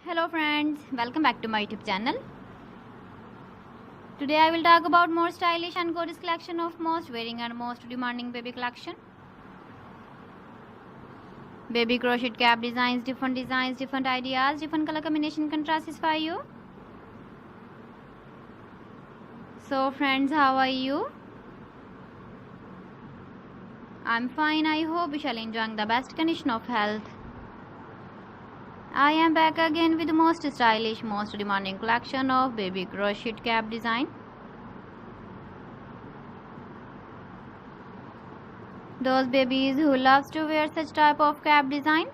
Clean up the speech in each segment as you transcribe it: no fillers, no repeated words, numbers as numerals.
Hello friends, welcome back to my YouTube channel. Today I will talk about more stylish and gorgeous collection of most wearing and most demanding baby collection. Baby crochet cap designs, different ideas, different color combination can satisfy you. So friends, how are you? I'm fine. I hope you shall enjoy the best condition of health. I am back again with the most stylish, most demanding collection of baby crochet cap design. Those babies who loves to wear such type of cap design.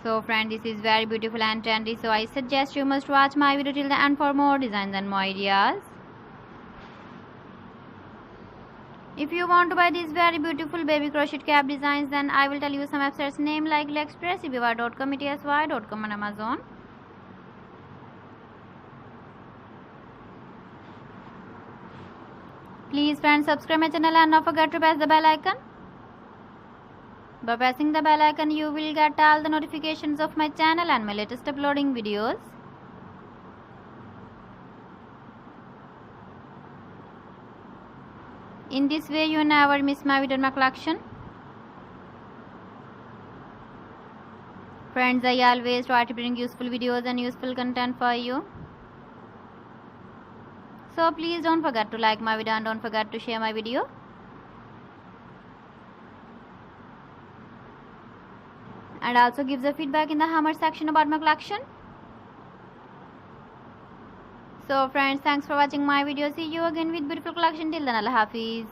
So friend, this is very beautiful and trendy, so I suggest you must watch my video till the end for more designs and more ideas. If you want to buy these very beautiful baby crochet cap designs, then I will tell you some websites name like AliExpress, eBay.com, etsy.com and Amazon. Please friends, subscribe my channel and don't forget to press the bell icon. By pressing the bell icon, you will get all the notifications of my channel and my latest uploading videos. In this way, you never miss my video in my collection. Friends, I always try to bring useful videos and useful content for you. So please don't forget to like my video and don't forget to share my video. And also give the feedback in the comment section about my collection. So friends, thanks for watching my video. See you again with beautiful collection. Till then, Allah Hafiz.